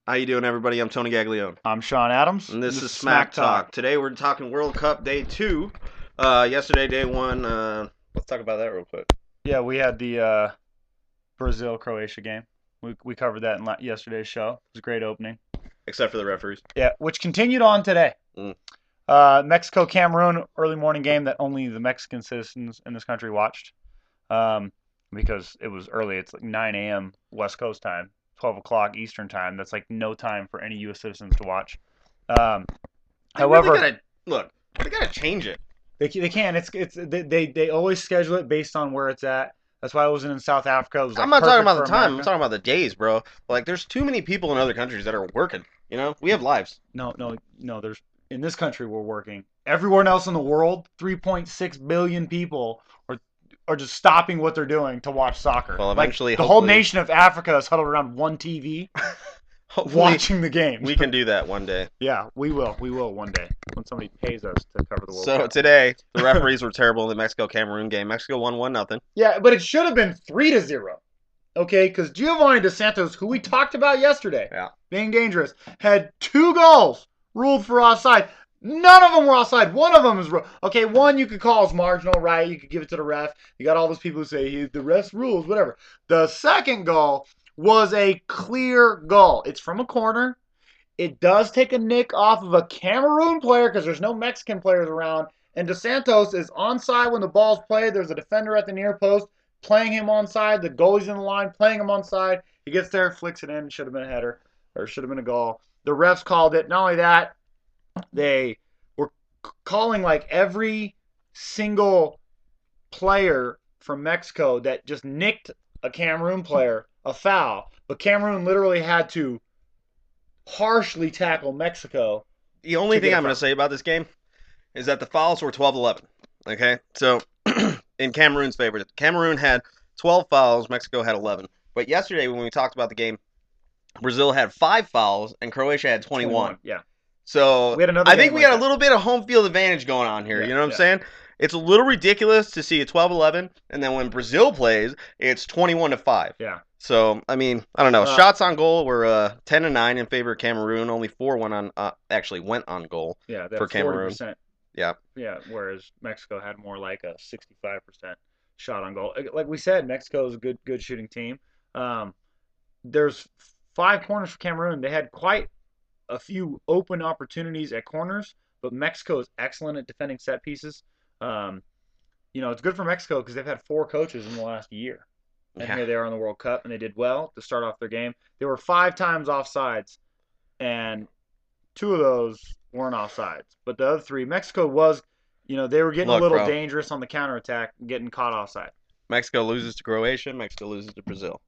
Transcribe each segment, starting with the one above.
How you doing, everybody? I'm Tony Gaglione, I'm Shawn Adams. and this is Smack Talk. Today we're talking World Cup Day 2. Yesterday, Day 1. Let's talk about that real quick. Yeah, we had the Brazil-Croatia game. We covered that in yesterday's show. It was a great opening. Except for the referees. Yeah, which continued on today. Mm. Mexico-Cameroon, early morning game that only the Mexican citizens in this country watched because it was early. It's like 9 a.m. West Coast time, 12 o'clock Eastern time. That's like no time for any U.S. citizens to watch. However, really they gotta change it. They can. They always schedule it based on where it's at. That's why I wasn't in South Africa. It was like I'm not talking about the perfect for time. I'm America. talking about the days, bro. Like, there's too many people in other countries that are working. You know, we have lives. No. There's in this country we're working. Everywhere else in the world, 3.6 billion people are just stopping what they're doing to watch soccer. Well, eventually, like, the whole nation of Africa is huddled around one TV, watching the game. We can do that one day. Yeah, we will. We will one day when somebody pays us to cover the World Cup. So today, the referees were terrible in the Mexico-Cameroon game. Mexico won 1-0. Yeah, but it should have been 3-0. Okay, because Giovanni Dos Santos, who we talked about yesterday, being dangerous, had 2 goals ruled for offside. None of them were offside. One of them is okay. One you could call as marginal, right? You could give it to the ref. You got all those people who say the ref's rules, whatever. The second goal was a clear goal. It's from a corner. It does take a nick off of a Cameroon player because there's no Mexican players around. And Dos Santos is onside when the ball's played. There's a defender at the near post playing him onside. The goalie's in the line playing him onside. He gets there, flicks it in. Should have been a header or should have been a goal. The refs called it. Not only that, they were calling like every single player from Mexico that just nicked a Cameroon player a foul. But Cameroon literally had to harshly tackle Mexico. The only thing I'm going to say about this game is that the fouls were 12-11. Okay? So, in Cameroon's favor, Cameroon had 12 fouls, Mexico had 11. But yesterday, when we talked about the game, Brazil had 5 fouls, and Croatia had 21. Yeah. So, I think we got a little bit of home field advantage going on here. Yeah, you know what I'm saying? It's a little ridiculous to see a 12-11, and then when Brazil plays, it's 21-5. Yeah. So, I mean, I don't know. Shots on goal were 10-9 in favor of Cameroon. Only 4 went on goal for Cameroon. 40%. Yeah. Yeah, whereas Mexico had more like a 65% shot on goal. Like we said, Mexico is a good shooting team. There's 5 corners for Cameroon. They had quite a few open opportunities at corners, but Mexico is excellent at defending set pieces. It's good for Mexico because they've had 4 coaches in the last year. And here they are in the World Cup, and they did well to start off their game. They were 5 times offsides, and 2 of those weren't offsides. But the other 3, Mexico was, they were getting a little dangerous on the counterattack and getting caught offside. Mexico loses to Croatia. Mexico loses to Brazil.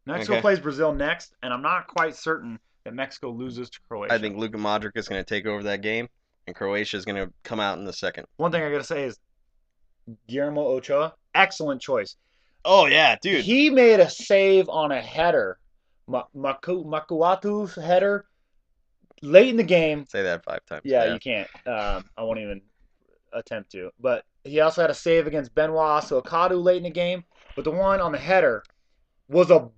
Mexico plays Brazil next, and I'm not quite certain that Mexico loses to Croatia. I think Luka Modric is going to take over that game, and Croatia is going to come out in the second. One thing I got to say is Guillermo Ochoa, excellent choice. Oh, yeah, dude. He made a save on a header, Makuatu's header, late in the game. Say that 5 times. Yeah, you can't. I won't even attempt to. But he also had a save against Benoit Akadu late in the game. But the one on the header was a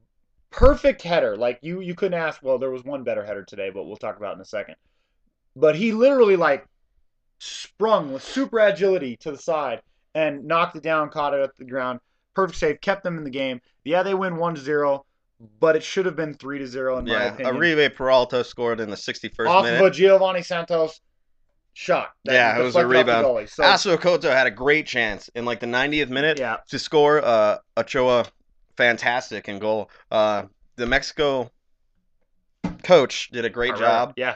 perfect header. Like, you couldn't ask, well, there was one better header today, but we'll talk about it in a second. But he literally, sprung with super agility to the side and knocked it down, caught it at the ground. Perfect save, kept them in the game. Yeah, they win 1-0, but it should have been 3-0 in my opinion. Uribe Peralta scored in the 61st minute. Off of a Giovanni Santos shot. It was a rebound. So, Koto had a great chance in the 90th minute to score. Ochoa, fantastic in goal. The Mexico coach did a great job. Yeah,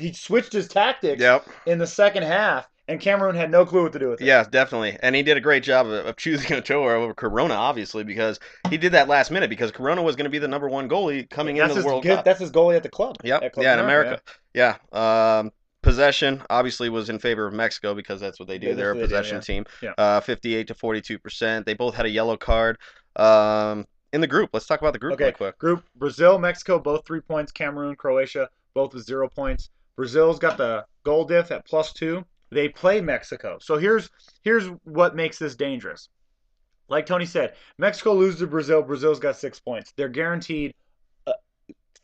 he switched his tactics in the second half, and Cameroon had no clue what to do with it. Yeah, definitely. And he did a great job of choosing Ochoa over Corona, obviously, because he did that last minute, because Corona was going to be the number 1 goalie coming into the World Cup. That's his goalie at the club. Yep. In America. Yeah. Possession obviously was in favor of Mexico because that's what they do. They're a possession team. 58 to 42%. They both had a yellow card. In the group, let's talk about the group real quick. Group: Brazil, Mexico, both 3 points. Cameroon, Croatia, both with 0 points. Brazil's got the goal diff at +2. They play Mexico. So here's what makes this dangerous. Like Tony said, Mexico loses to Brazil. Brazil's got 6 points. They're guaranteed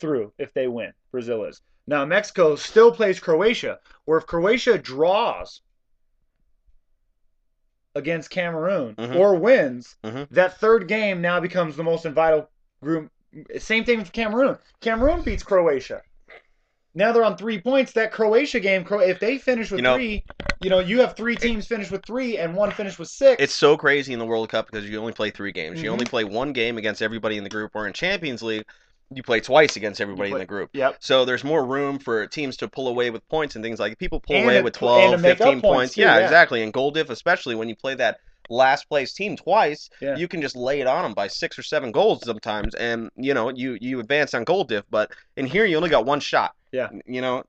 through if they win. Brazil is. Now, Mexico still plays Croatia, or if Croatia draws against Cameroon or wins, that third game now becomes the most vital group. Same thing with Cameroon. Cameroon beats Croatia. Now they're on 3 points. That Croatia game, if they finish with 3, you have 3 teams finish with 3 and 1 finish with 6. It's so crazy in the World Cup because you only play 3 games. You only play 1 game against everybody in the group, or in Champions League, you play twice against everybody in the group. Yep. So there's more room for teams to pull away with points and things like that. People pull away with 12, 15 points. Too, yeah, exactly. And goal diff, especially when you play that last place team twice, you can just lay it on them by 6 or 7 goals sometimes, and you advance on goal diff. But in here, you only got 1 shot. Yeah.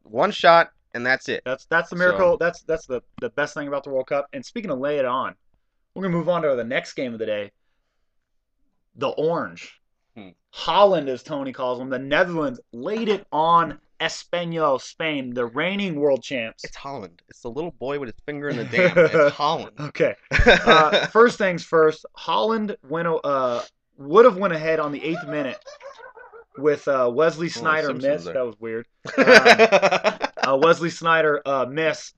1 shot, and that's it. That's the miracle. So, that's the best thing about the World Cup. And speaking of lay it on, we're gonna move on to the next game of the day. The Orange. Holland, as Tony calls them, the Netherlands laid it on Espanyol, Spain, the reigning world champs. It's Holland. It's the little boy with his finger in the dam. It's Holland. Okay. First things first, Holland would have went ahead on the 8th minute with Wesley Sneijder miss. That was weird. Wesley Sneijder miss.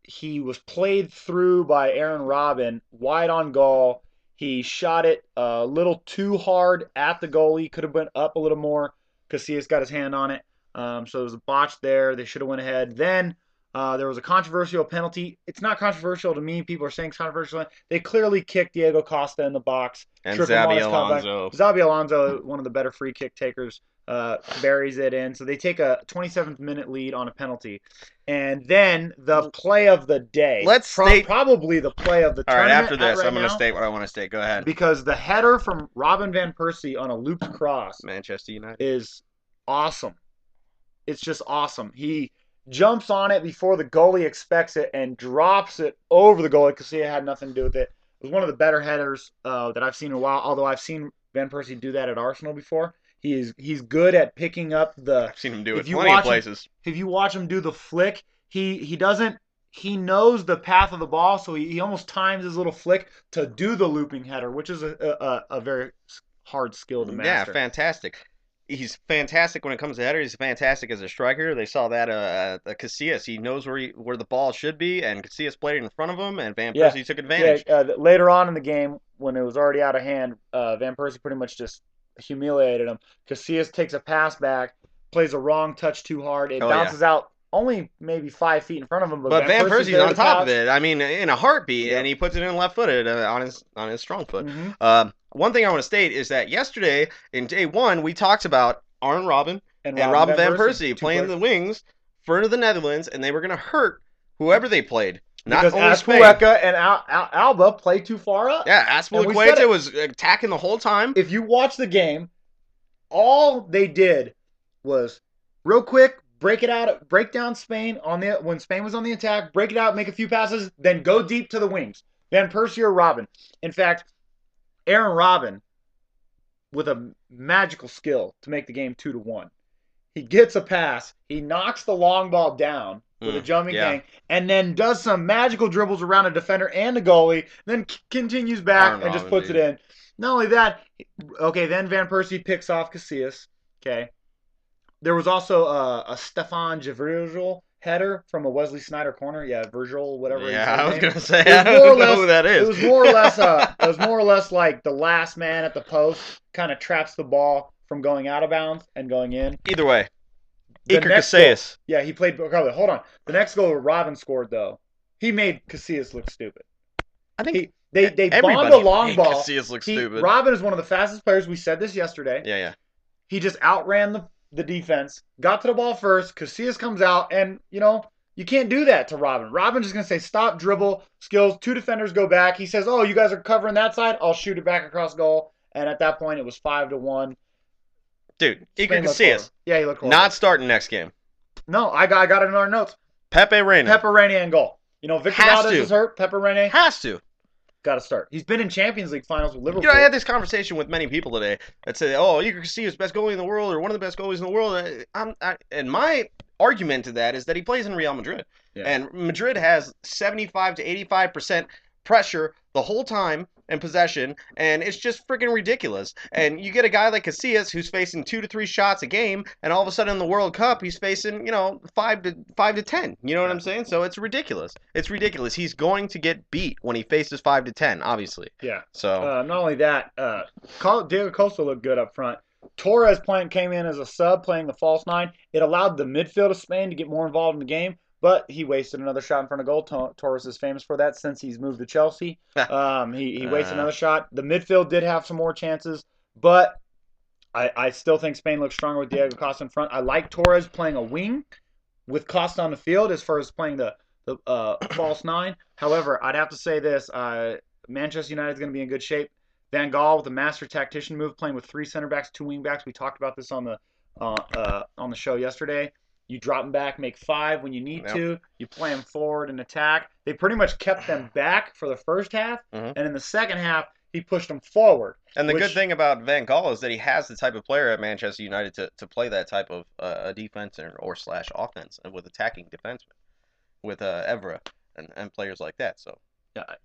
He was played through by Aaron Robin, wide on goal. He shot it a little too hard at the goalie. Could have went up a little more. Casillas got his hand on it. So there was a botch there. They should have went ahead. Then there was a controversial penalty. It's not controversial to me. People are saying it's controversial. They clearly kicked Diego Costa in the box. And Xabi Alonso. Xabi Alonso, one of the better free kick takers, buries it in. So they take a 27th minute lead on a penalty. And then the play of the day. Let's state probably the play of the tournament. All right, after this, I'm going to state what I want to state. Go ahead. Because the header from Robin van Persie on a looped cross, Manchester United, is awesome. It's just awesome. He jumps on it before the goalie expects it and drops it over the goalie because he had nothing to do with it. It was one of the better headers that I've seen in a while. Although I've seen Van Persie do that at Arsenal before. He's good at picking up the. I've seen him do it plenty of places. If you watch him do the flick, he doesn't. He knows the path of the ball, so he almost times his little flick to do the looping header, which is a very hard skill to master. Yeah, fantastic. He's fantastic when it comes to header. He's fantastic as a striker. They saw that Casillas. He knows where the ball should be, and Casillas played it in front of him, and Van Persie took advantage. Yeah, later on in the game, when it was already out of hand, Van Persie pretty much just humiliated him. Casillas takes a pass back, plays a wrong touch too hard. It bounces out only maybe 5 feet in front of him. But Van Persie's on top of it. I mean, in a heartbeat, and he puts it in left-footed on his strong foot. One thing I want to state is that yesterday in day 1 we talked about Arjen Robben and Robin van Persie playing the wings for the Netherlands, and they were going to hurt whoever they played. Not only Azpilicueta and Alba played too far up. Yeah, Azpilicueta was attacking the whole time. If you watch the game, all they did was real quick break down Spain when Spain was on the attack, break it out, make a few passes, then go deep to the wings. Van Persie or Robin. In fact, Aaron Robin, with a magical skill to make the game 2-1. He gets a pass, he knocks the long ball down with a jumping hang, and then does some magical dribbles around a defender and a goalie, then continues back and just puts it in. Not only that, then Van Persie picks off Casillas. Okay. There was also a Stefan Virgil header from a Wesley Sneijder corner. Yeah, Virgil, whatever. Yeah, I was gonna say I don't know who that is. It was more or less like the last man at the post kind of traps the ball from going out of bounds and going in. Either way, Iker Casillas. Yeah, he played. Hold on. The next goal Robin scored though, he made Casillas look stupid. I think they bombed the long ball. Casillas looked stupid. Robin is one of the fastest players. We said this yesterday. Yeah. He just outran the defense, got to the ball first. Casillas comes out, and you can't do that to Robin. Robin's just gonna say stop, dribble, skills. 2 defenders go back. He says, "Oh, you guys are covering that side. I'll shoot it back across goal." And at that point, it was 5-1. Dude, Iker Casillas. Yeah, he looked horrible. Not starting next game. No, I got it in our notes. Pepe Reina in goal. Victor Valdez is hurt. Pepe Reina has to. Got to start. He's been in Champions League finals with Liverpool. I had this conversation with many people today that said, "Oh, Iker Casillas, best goalie in the world, or one of the best goalies in the world." And my argument to that is that he plays in Real Madrid, and Madrid has 75 to 85% pressure the whole time in possession, and it's just freaking ridiculous. And you get a guy like Casillas who's facing 2 to 3 shots a game, and all of a sudden in the World Cup he's facing 5 to 10. You know what I'm saying? So it's ridiculous. It's ridiculous. He's going to get beat when he faces 5 to 10, obviously. Yeah. So not only that, Diego Costa looked good up front. Torres came in as a sub, playing the false 9. It allowed the midfield of Spain to get more involved in the game, but he wasted another shot in front of goal. Torres is famous for that since he's moved to Chelsea. He wasted another shot. The midfield did have some more chances, but I still think Spain looks stronger with Diego Costa in front. I like Torres playing a wing with Costa on the field as far as playing the false 9. However, I'd have to say this. Manchester United is going to be in good shape. Van Gaal with a master tactician move, playing with 3 center backs, 2 wing backs. We talked about this on the show yesterday. You drop them back, make 5 when you need to. You play them forward and attack. They pretty much kept them back for the first half, and in the second half, he pushed them forward. And the good thing about Van Gaal is that he has the type of player at Manchester United to play that type of defense or slash offense with attacking defensemen, with Evra and players like that. So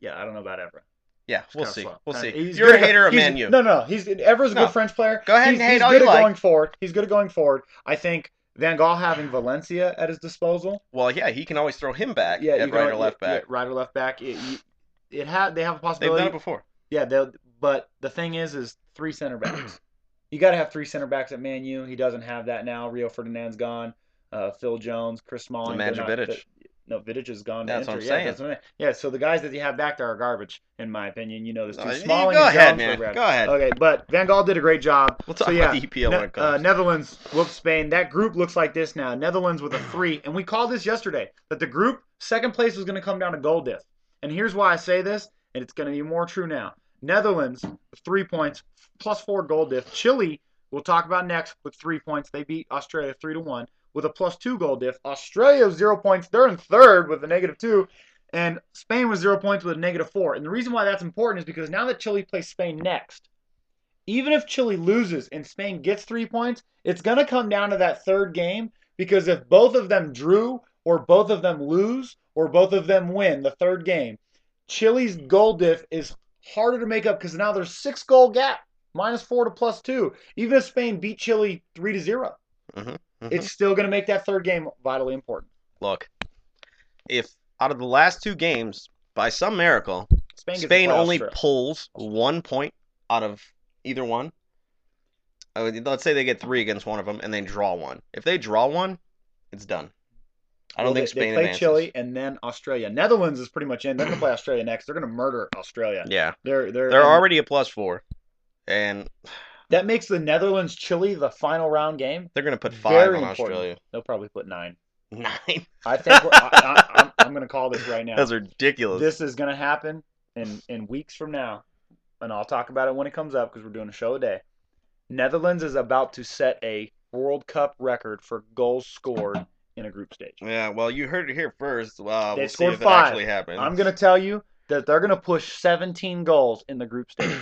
yeah, I don't know about Evra. Yeah, we'll see. Slow. We'll see. He's You're a hater of Man U. No. Evra's a good French player. Go ahead and hate all you like. He's good at going forward. He's good at going forward. I think Van Gaal having Valencia at his disposal. Well, yeah, he can always throw him back at right or left back. Right or left back. They have a possibility. They've done it before. Yeah, but the thing is 3 center backs. You got to have 3 center backs at Man U. He doesn't have that now. Rio Ferdinand's gone. Phil Jones, Chris Smalling. Nemanja Vidic. No, Vidic is gone. That's what I'm saying. Yeah, so the guys that you have back there are garbage, in my opinion. You know this too. Smalling Go ahead, man. Go ahead. Okay, but Van Gaal did a great job. We'll talk about the EPL when it comes. Netherlands whooped Spain. That group looks like this now. Netherlands with a 3. And we called this yesterday, that the group, second place was going to come down to goal diff. And here's why I say this, and it's going to be more true now. Netherlands, 3 points, +4 goal diff. Chile, we'll talk about next, with 3 points. They beat Australia 3-1. With a +2 goal diff. Australia 0 points. They're in third with a -2. And Spain was 0 points with a -4. And the reason why that's important is because now that Chile plays Spain next, even if Chile loses and Spain gets 3 points, it's going to come down to that third game, because if both of them drew or both of them lose or both of them win the third game, Chile's goal diff is harder to make up because now there's 6-goal gap, -4 to +2. Even if Spain beat Chile 3-0. It's still going to make that third game vitally important. Look, if out of the last 2 games, by some miracle, Spain only pulls 1 point out of either one, let's say they get 3 against one of them and they draw 1. If they draw 1, it's done. I don't think Spain play advances. Chile and then Australia. Netherlands is pretty much in. They're going to play Australia next. They're going to murder Australia. Yeah. They're already a +4. And that makes the Netherlands-Chile the final round game. They're going to put 5 on Australia. They'll probably put 9. 9? I think I'm going to call this right now. That's ridiculous. This is going to happen in weeks from now, and I'll talk about it when it comes up because we're doing a show a day. Netherlands is about to set a World Cup record for goals scored in a group stage. Yeah, well, you heard it here first. They we'll scored see if 5. it actually happens. I'm going to tell you that they're going to push 17 goals in the group stage.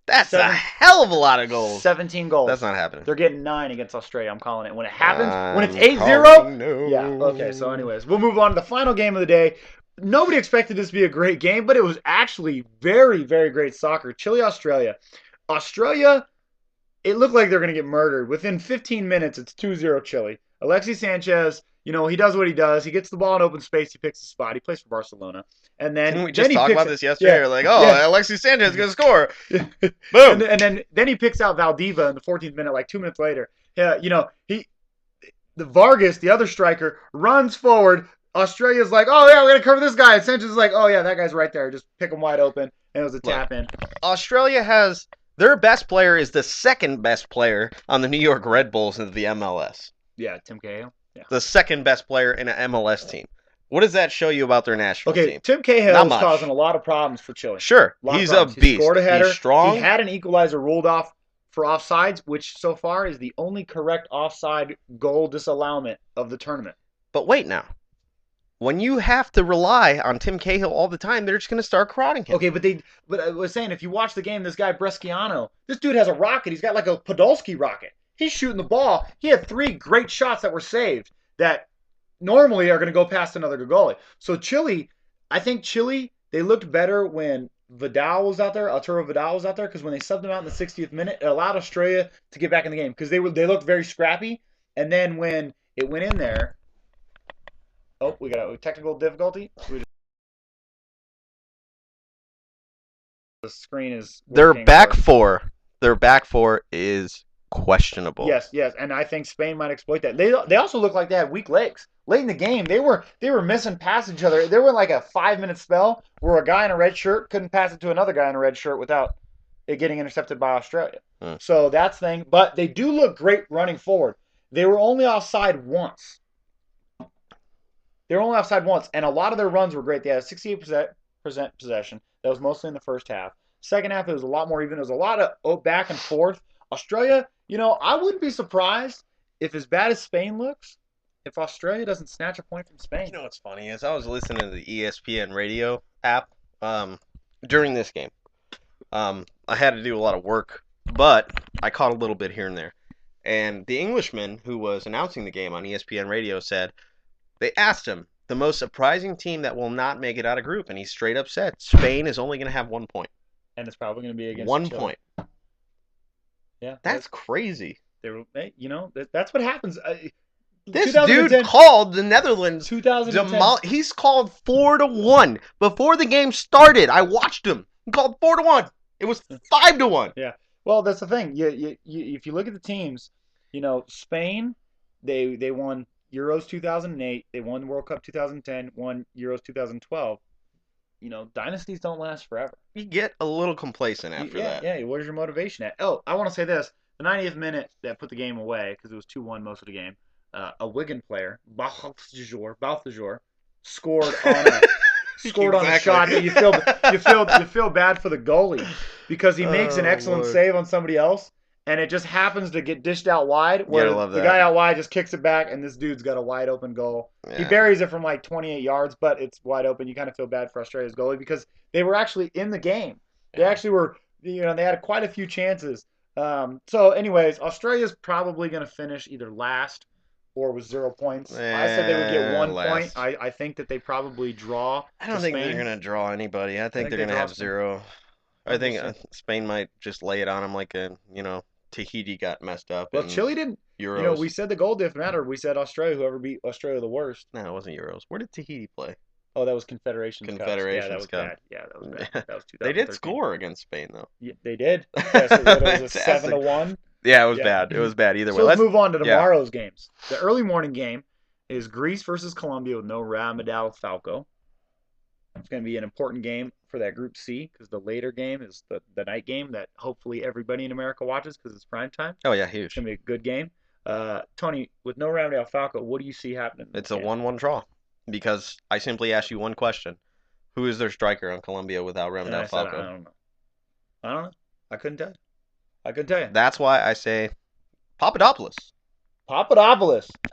That's a hell of a lot of goals. 17 goals. That's not happening. They're getting 9 against Australia. I'm calling it. When it happens, when it's 8-0. No. Yeah. Okay, so anyways, we'll move on to the final game of the day. Nobody expected this to be a great game, but it was actually very, very great soccer. Chile-Australia. Australia, it looked like they're going to get murdered. Within 15 minutes, it's 2-0 Chile. Alexis Sanchez, he does what he does. He gets the ball in open space. He picks a spot. He plays for Barcelona. And then Didn't we just talk about this yesterday? Yeah. Alexis Sanchez is going to score. Boom. And then he picks out Valdivia in the 14th minute, like 2 minutes later. Yeah, the Vargas, the other striker, runs forward. Australia's like, oh, yeah, we're going to cover this guy. And Sanchez is like, oh, yeah, that guy's right there. Just pick him wide open. And it was a tap in. Australia has their best player is the second best player on the New York Red Bulls in the MLS. Yeah, Tim Cahill. Yeah. The second best player in an MLS team. What does that show you about their national team? Tim Cahill is causing a lot of problems for Chile. Sure, he's a beast. He scored a header. He's strong. He had an equalizer ruled off for offsides, which so far is the only correct offside goal disallowment of the tournament. But wait now. When you have to rely on Tim Cahill all the time, they're just going to start crowding him. Okay, but I was saying, if you watch the game, this guy Bresciano, this dude has a rocket. He's got like a Podolski rocket. He's shooting the ball. He had 3 great shots that were saved that normally are going to go past another goalie. So Chile, I think Chile, they looked better when Vidal was out there, Arturo Vidal was out there, because when they subbed him out in the 60th minute, it allowed Australia to get back in the game because they looked very scrappy. And then when it went in there, we got a technical difficulty. The screen is their back four. Their back four is questionable. Yes, and I think Spain might exploit that. They also look like they had weak legs. Late in the game, they were missing past each other. There were like a 5-minute spell where a guy in a red shirt couldn't pass it to another guy in a red shirt without it getting intercepted by Australia. So that's the thing. But they do look great running forward. They were only offside once. And a lot of their runs were great. They had a 68% possession. That was mostly in the first half. Second half, it was a lot more even. It was a lot of back and forth. Australia, I wouldn't be surprised if, as bad as Spain looks, if Australia doesn't snatch a point from Spain. You know what's funny is I was listening to the ESPN radio app during this game. I had to do a lot of work, but I caught a little bit here and there. And the Englishman who was announcing the game on ESPN radio said, they asked him, the most surprising team that will not make it out of group, and he straight up said, Spain is only going to have 1 point. And it's probably going to be against 1 Chile. point. Yeah, that's crazy. That's what happens. This dude called the Netherlands 2010. He's called 4-1 before the game started. I watched him. He called 4-1. It was 5-1. Yeah. Well, that's the thing. If you look at the teams, Spain, they won Euros 2008. They won World Cup 2010. Won Euros 2012. Dynasties don't last forever. You get a little complacent after that. Yeah. Where's your motivation at? Oh, I want to say this. The 90th minute that put the game away, because it was 2-1 most of the game, a Wigan player, Balthazar, scored on a shot that you feel bad for the goalie because he makes an excellent save on somebody else, and it just happens to get dished out wide where the guy out wide just kicks it back, and this dude's got a wide open goal. Yeah. He buries it from like 28 yards, but it's wide open. You kind of feel bad for Australia's goalie because they were actually in the game. They actually were, they had quite a few chances. So anyways, Australia's probably going to finish either last or with 0 points. I said they would get 1 point. I think that they probably draw. I don't think they're going to draw anybody. I think they're going to have 0. I think Spain might just lay it on them like Tahiti got messed up. Well, Chile didn't. Euros. We said the goal diff mattered. We said Australia, whoever beat Australia the worst. No, it wasn't Euros. Where did Tahiti play? Oh, that was Confederations Cup. Yeah, that was bad. Yeah, that was bad. That was 2013. They did score against Spain, though. Yeah, they did. Yeah, so it was a 7-1. Yeah, it was bad. It was bad either way. So let's move on to tomorrow's games. The early morning game is Greece versus Colombia with no Radamel Falcao. It's going to be an important game for that Group C because the later game is the night game that hopefully everybody in America watches because it's prime time. Oh, yeah, huge. It's going to be a good game. Tony, with no Radamel Falcao, what do you see happening? It's a 1-1 draw because I simply asked you one question. Who is their striker on Colombia without Radamel Falcao? I don't know. I couldn't tell you. That's why I say Papadopoulos.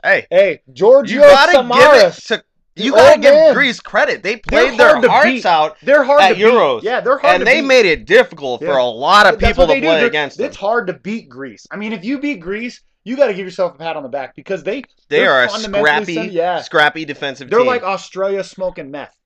Hey, Giorgio Samaras. You gotta give Greece credit. They played their hearts out at Euros. Yeah, they're hard to beat. And they made it difficult for a lot of people to play against them. It's hard to beat Greece. I mean, if you beat Greece, you got to give yourself a pat on the back because they are a scrappy defensive team. They're like Australia smoking meth.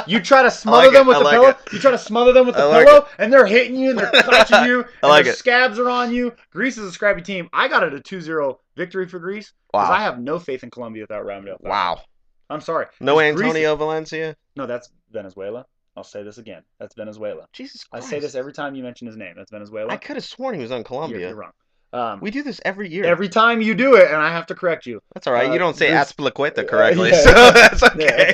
You try to smother them with the pillow. You try to smother them with the pillow, and they're hitting you and they're clutching you. And their scabs are on you. Greece is a scrappy team. I got it a 2-0 victory for Greece because I have no faith in Colombia without Radamel. Wow. I'm sorry. No Antonio Valencia? No, that's Venezuela. I'll say this again. That's Venezuela. Jesus Christ. I say this every time you mention his name. That's Venezuela. I could have sworn he was on Colombia. You're wrong. We do this every year. Every time you do it, and I have to correct you. That's all right. You don't say Azpilicueta correctly, so that's okay.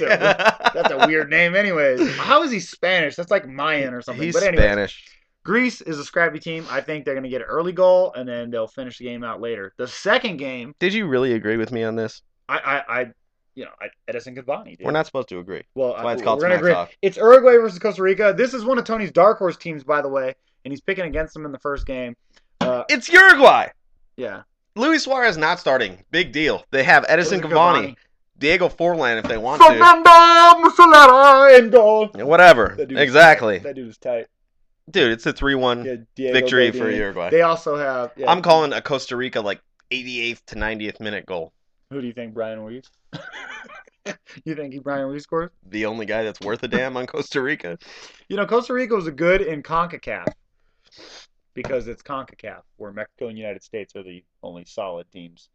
That's a weird name anyways. How is he Spanish? That's like Mayan or something. He's Spanish. Greece is a scrappy team. I think they're going to get an early goal, and then they'll finish the game out later. The second game... Did you really agree with me on this? Edison Cavani. Dude. We're not supposed to agree. Well, that's why it's called Smacktalk. It's Uruguay versus Costa Rica. This is one of Tony's dark horse teams, by the way, and he's picking against them in the first game. It's Uruguay! Yeah. Luis Suarez not starting. Big deal. They have Edison Cavani. Diego Forlan if they want to. Whatever. Exactly. That dude is tight. Dude, it's a 3-1 victory for Uruguay. They also have... Yeah, I'm calling a Costa Rica 88th to 90th minute goal. Who do you think Brian will use? You think Brian Ruiz scores? The only guy that's worth a damn on Costa Rica. Costa Rica was good in CONCACAF because it's CONCACAF, where Mexico and United States are the only solid teams.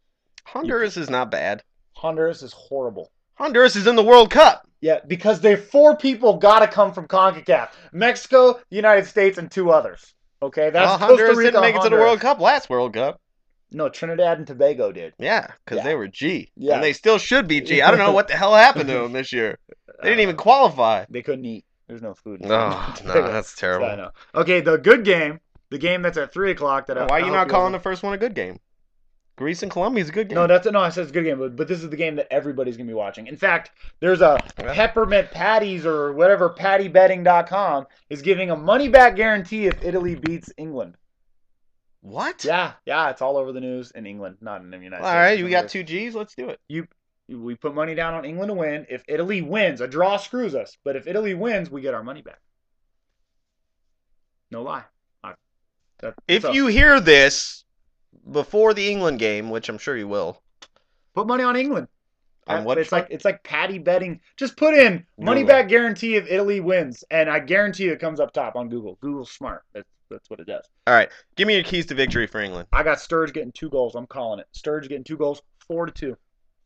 Honduras is not bad. Honduras is horrible. Honduras is in the World Cup. Yeah, because they 4 people got to come from CONCACAF. Mexico, United States, and 2 others. Okay, that's Honduras Costa Rica, didn't make it to the World Cup last World Cup. No, Trinidad and Tobago did. Yeah, because they were G. Yeah. And they still should be G. I don't know what the hell happened to them this year. They didn't even qualify. They couldn't eat. There's no food. No, that's terrible. So I know. Okay, the good game, the game that's at 3 o'clock. Why are you not calling the first one a good game? Greece and Colombia is a good game. No, I said it's a good game, but this is the game that everybody's going to be watching. In fact, there's a Peppermint Patties or whatever, pattybetting.com is giving a money-back guarantee if Italy beats England. What? Yeah, it's all over the news in England, not in the United States. All right, we got 2 Gs. Let's do it. We put money down on England to win. If Italy wins, a draw screws us. But if Italy wins, we get our money back. No lie. If you hear this before the England game, which I'm sure you will, put money on England. On what? It's like patty betting. Just put in money back guarantee if Italy wins, and I guarantee it comes up top on Google. Google's smart. That's what it does. All right, give me your keys to victory for England. I got Sturridge getting 2 goals. I'm calling it. Sturridge getting 2 goals, 4-2.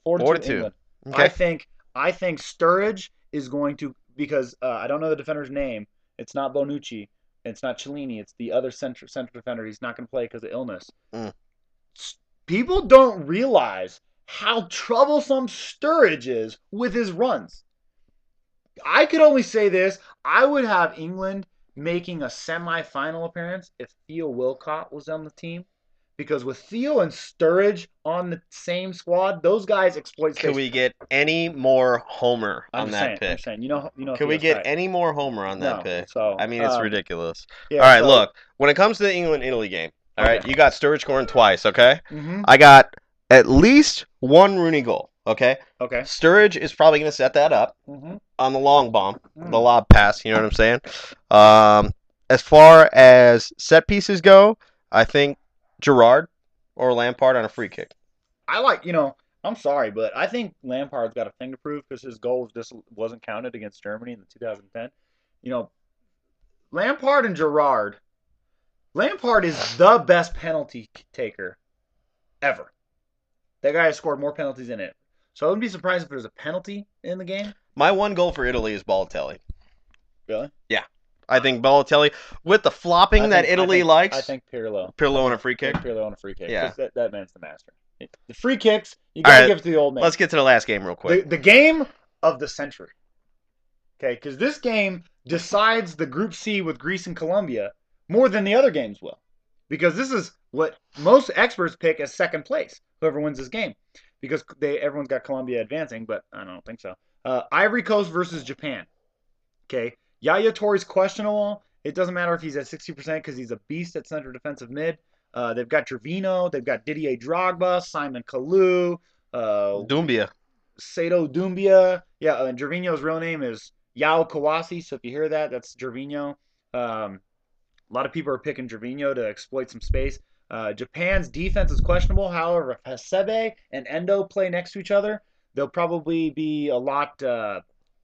4-2 England. Okay. I think Sturridge is going to, because I don't know the defender's name. It's not Bonucci. It's not Cellini. It's the other central defender. He's not going to play because of illness. People don't realize how troublesome Sturridge is with his runs. I could only say this. I would have England making a semifinal appearance if Theo Wilcott was on the team. Because with Theo and Sturridge on the same squad, those guys exploit space. Could we get any more Homer on that pick? I'm saying, you know. Could we get any more Homer on that pick? So, I mean, it's ridiculous. Yeah, all right, look. When it comes to the England-Italy game, all right, you got Sturridge scoring twice, okay? Mm-hmm. I got at least 1 Rooney goal, okay? Okay. Sturridge is probably going to set that up on the long bomb, the lob pass, you know what I'm saying? As far as set pieces go, I think Gerrard or Lampard on a free kick. I like, I'm sorry, but I think Lampard's got a thing to prove because his goal just wasn't counted against Germany in the 2010. Lampard and Gerrard. Lampard is the best penalty taker ever. That guy has scored more penalties in it. So I wouldn't be surprised if there's a penalty in the game. My 1 goal for Italy is Balotelli. Really? Yeah. I think Balotelli, with the flopping that Italy likes. I think Pirlo. Pirlo on a free kick? Pirlo on a free kick. Yeah. That man's the master. The free kicks, you got to give it to the old man. Let's get to the last game real quick. The game of the century. Okay, because this game decides the Group C with Greece and Colombia more than the other games will. Because this is what most experts pick as second place, whoever wins this game. Because everyone's got Colombia advancing, but I don't think so. Ivory Coast versus Japan. Okay. Yaya Touré's questionable. It doesn't matter if he's at 60% because he's a beast at center defensive mid. They've got Gervinho. They've got Didier Drogba, Simon Kalou. Doumbia. Sato Doumbia. Yeah, and Gervinho's real name is Yao Kawasi. So if you hear that, that's Gervinho. A lot of people are picking Gervinho to exploit some space. Japan's defense is questionable. However, if Hasebe and Endo play next to each other, they'll probably be a lot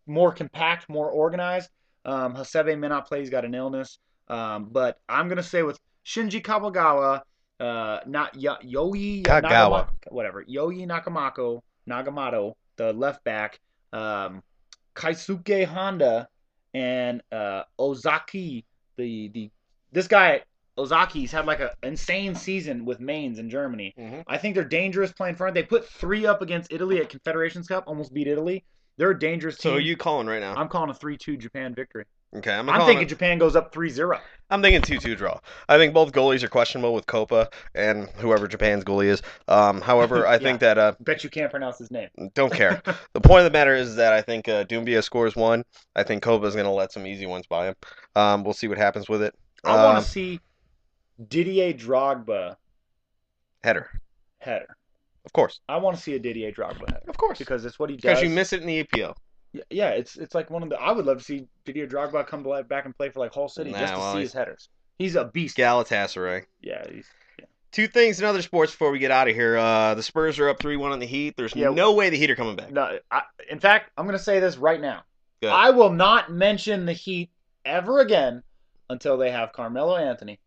more compact, more organized. Hasebe may not play. He's got an illness. But I'm going to say with Shinji Kagawa, not Yoi Kagawa. Whatever. Yoi Nagamoto, the left back, Kaisuke Honda, and Ozaki, this guy, Ozaki's had like an insane season with Mainz in Germany. Mm-hmm. I think they're dangerous playing front. They put 3 up against Italy at Confederations Cup, almost beat Italy. They're a dangerous team. So are you calling right now? I'm calling a 3-2 Japan victory. Okay, I'm thinking Japan goes up 3-0. I'm thinking 2-2 draw. I think both goalies are questionable with Copa and whoever Japan's goalie is. However, I think that... Bet you can't pronounce his name. Don't care. The point of the matter is that I think Doumbia scores 1. I think Copa's going to let some easy ones by him. We'll see what happens with it. I want to see Didier Drogba header. Of course. I want to see a Didier Drogba header. Of course. Because it's what he does. Because you miss it in the EPO. Yeah, it's like one of the... I would love to see Didier Drogba come back and play for like Hull City just to see his headers. He's a beast. Galatasaray. Yeah, Two things in other sports before we get out of here. The Spurs are up 3-1 on the Heat. There's no way the Heat are coming back. No, in fact, I'm going to say this right now. Good. I will not mention the Heat ever again until they have Carmelo Anthony.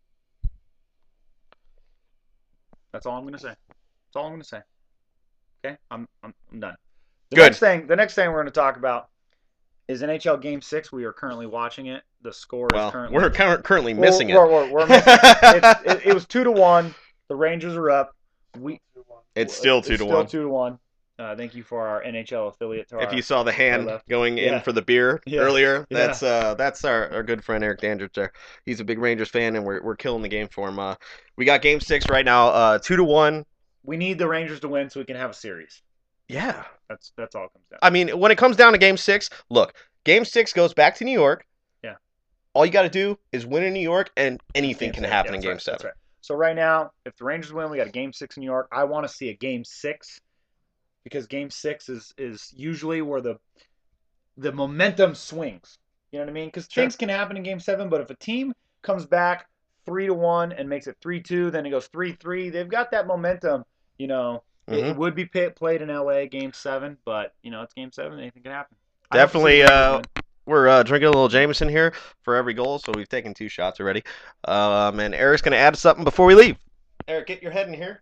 That's all I'm going to say. That's all I'm going to say. Okay? I'm done. The next thing we're going to talk about is NHL Game 6. We are currently watching it. The score is currently... We're currently missing it. We're missing it. It was 2-1. The Rangers are up. It's still 2-1. Still 2-1. Thank you for our NHL affiliate. If you saw the hand going in for the beer earlier, that's our good friend Eric Dandridge there. He's a big Rangers fan, and we're killing the game for him. We got Game 6 right now, 2-1. We need the Rangers to win so we can have a series. Yeah. That's all it comes down to. I mean, when it comes down to Game 6, look, Game 6 goes back to New York. Yeah. All you got to do is win in New York, and anything can happen in Game 7. That's right. So right now, if the Rangers win, we got a Game 6 in New York. I want to see a Game 6 because Game 6 is usually where the momentum swings. You know what I mean? Because things can happen in Game 7, but if a team comes back 3-1 and makes it 3-2, then it goes 3-3, they've got that momentum, you know. It would be played in LA Game 7, but, you know, it's Game 7. Anything can happen. Definitely, we're drinking a little Jameson here for every goal, so we've taken 2 shots already. And Eric's going to add something before we leave. Eric, get your head in here.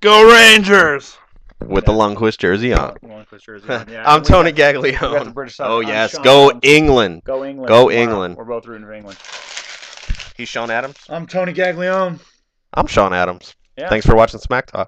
Go Rangers! With the Lundqvist jersey on. Yeah, I'm Tony Gaglione. Oh, yes. Shawn Go Adams. England. Go England. Go England. We're both rooting for England. He's Shawn Adams. I'm Tony Gaglione. I'm Shawn Adams. Yeah. Thanks for watching Smacktalk.